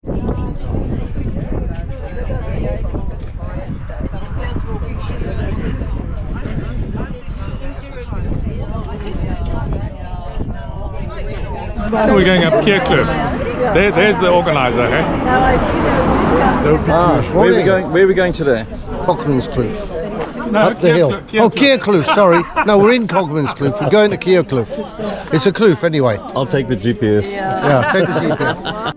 We're going up Keurkloof. There's the organizer, eh? Where are we going today? Cogman's Kloof. No, Up the hill. Oh, Keurkloof, sorry. No, we're in Cogman's Kloof. We're going to Keurkloof. It's a kloof anyway. I'll take the GPS. Yeah, take the GPS.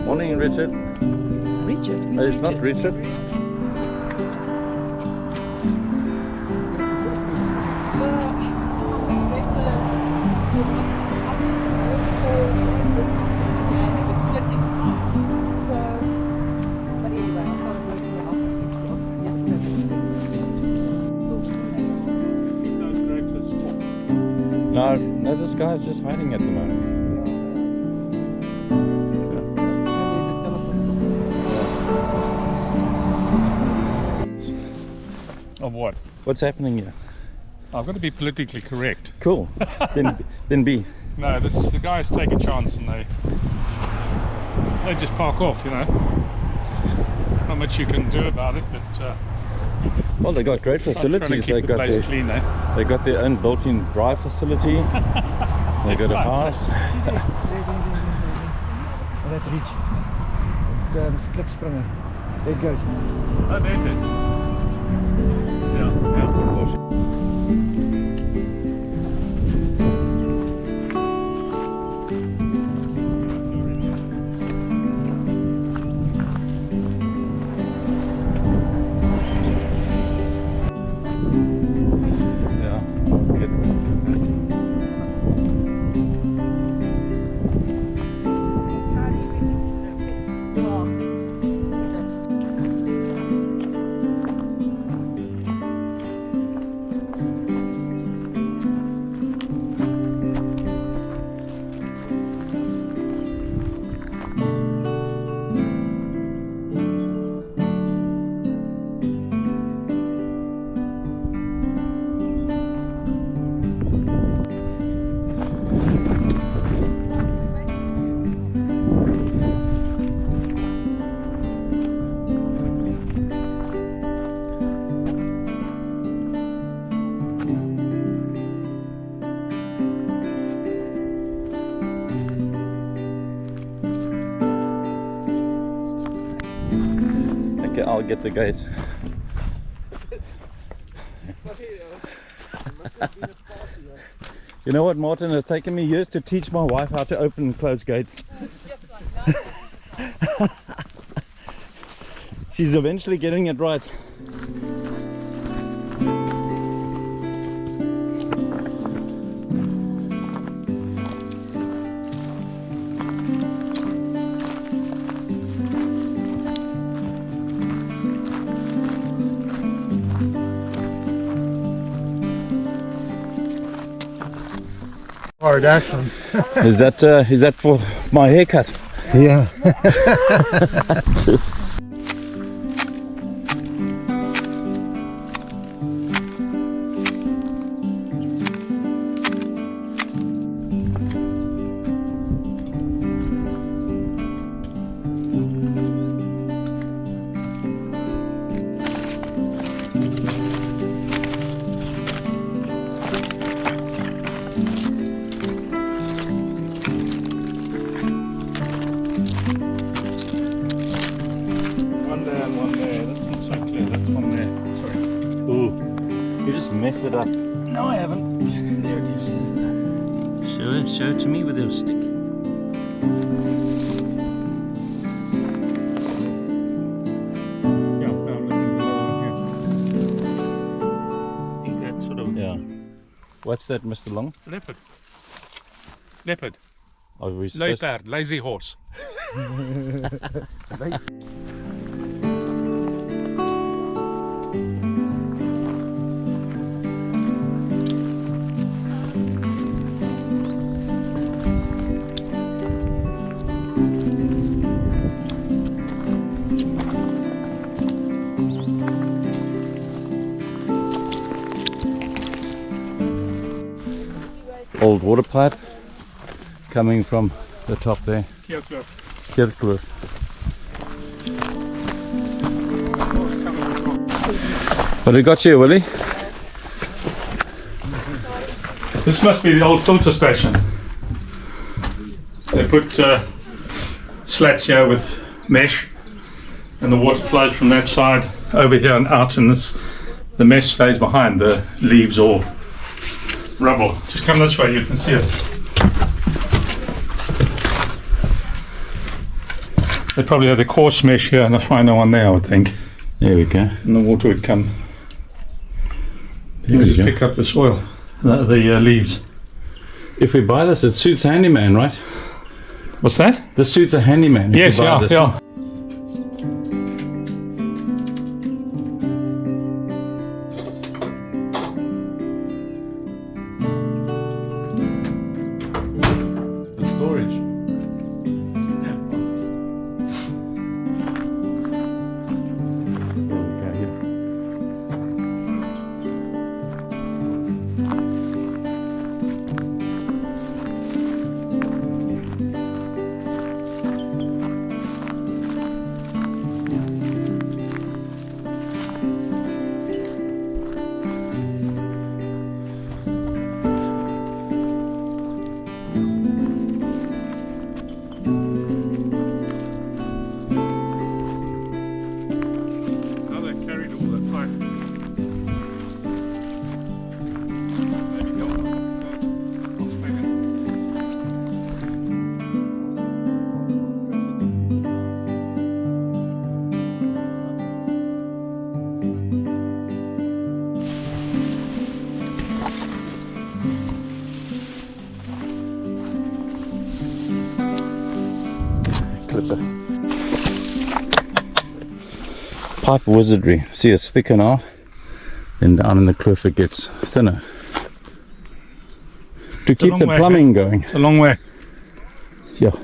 Morning, Richard. Richard? Oh, it's not Richard. No, this guy's just hiding at the moment. Of what? What's happening here? I've got to be politically correct. Cool. then B. No, the guys take a chance and they just park off, you know. Not much you can do about it, but Well, they got great facilities. They got the place clean, eh? They got their own built-in drive facility. They got a house. That reach. Skipspringer. There it goes. Oh, there it is. Yeah, of course. Okay, I'll get the gate. You know what, Martin? It's taken me years to teach my wife how to open and close gates. She's eventually getting it right. Hard action. Is that for my haircut? Yeah. You just messed it up. No, I haven't. There it is. Show it to me with your stick. Yeah, I'm looking for another one here. I think that's sort of What's that, Mr. Long? leopard. Leopard. Are we supposed Luipaard, lazy horse. water pipe coming from the top there. Keurkloof. Keurkloof. What have you got here, Willie? This must be the old filter station. They put slats here with mesh, and the water flows from that side over here and out, and the mesh stays behind the leaves or rubble. Just come this way, you can see it. They probably had a coarse mesh here and a finer one there, I would think. There we go. And the water would come. There we Just go. pick up the soil, the leaves. If we buy this, it suits a handyman, right? What's that? This suits a handyman. If Yes, you buy yeah, this. yeah. The storage. Yeah. There we go, here. Now they carried all that pipe. Maybe go Clipper. Pipe wizardry. See, it's thicker now. Then down in the cliff it gets thinner. To keep long the way, plumbing going. It's a long way. Yeah.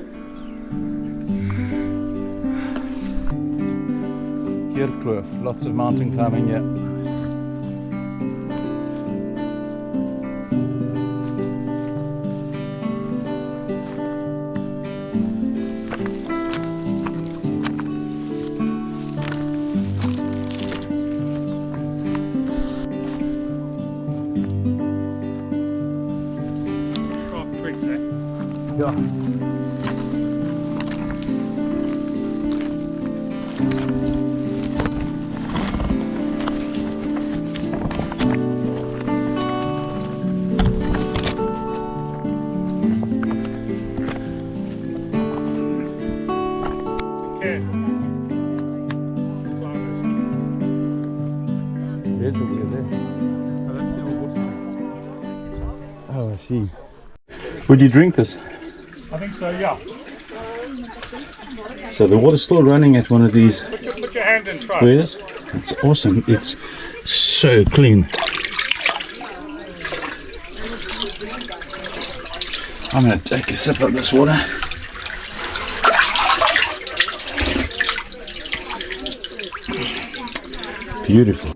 Keurkloof. Lots of mountain climbing here. Sharp twigs there. Yeah. Okay. Climbers. There's the wheel there. Oh, that's the old water. Oh, I see. Would you drink this? I think so, yeah. So the water's still running at one of these Put your hand in, try. weirs. It's awesome. It's so clean. I'm going to take a sip of this water. Beautiful.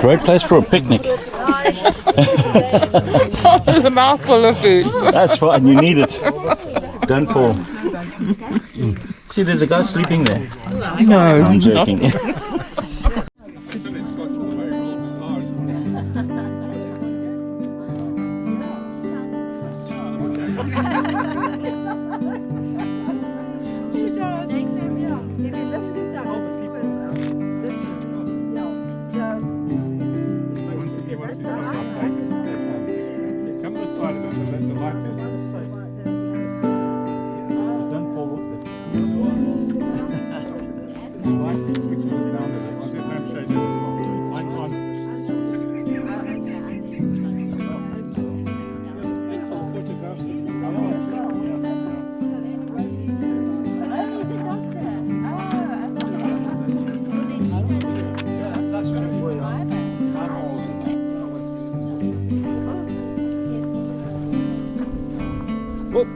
Great place for a picnic. It's a mouthful of food. That's fine, you need it. Don't fall. See, there's a guy sleeping there. No, I'm joking. Whoop.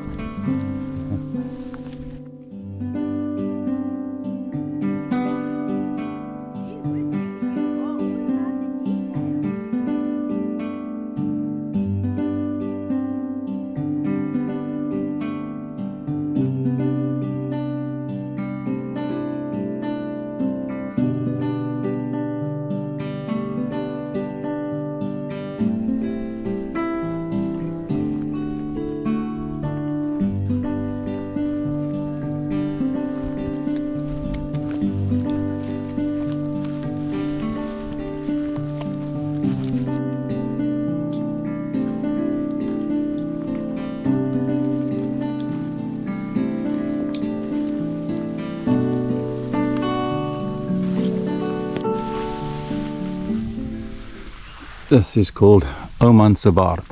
This is called Oman Sabart.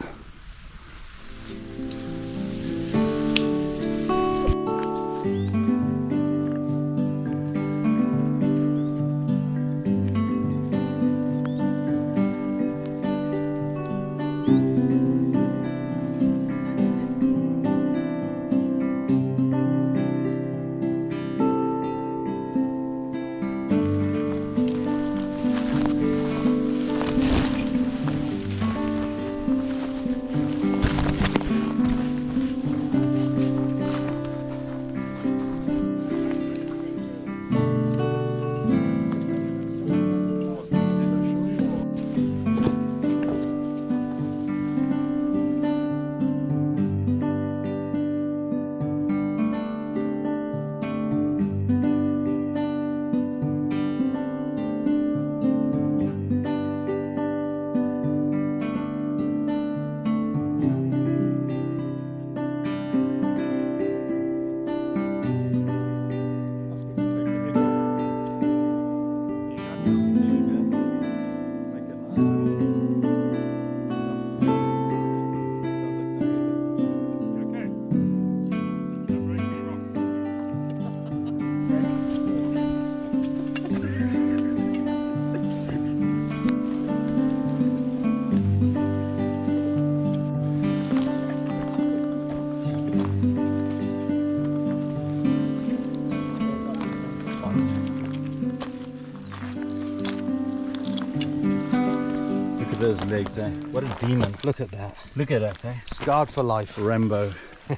Those legs, eh? What a demon. Look at that. Look at that, eh? Scarred for life. Rambo. Here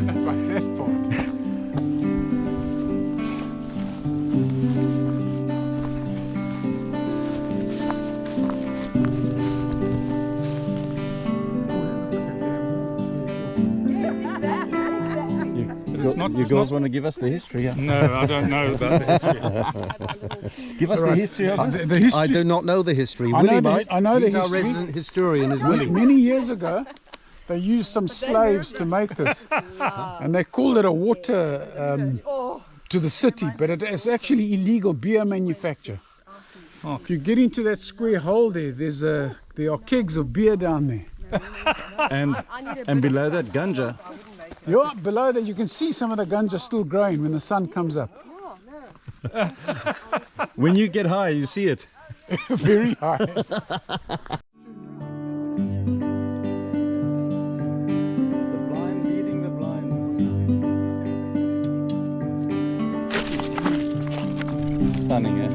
comes Rambo. You girls want to give us the history? Yeah? No, I don't know about the history. Give us the history of this. The history, I do not know the history. I Willie know the- might. I know the He's our history. resident historian, is Willie. many years ago, they used some slaves to make this, and they called it a water to the city, but it is actually illegal beer manufacture. If you get into that square hole there, there are kegs of beer down there. And below that, ganja. Yeah, below that you can see some of the ganja still growing when the sun comes up. When you get high, you see it. Very high. The blind leading the blind. Stunning, eh?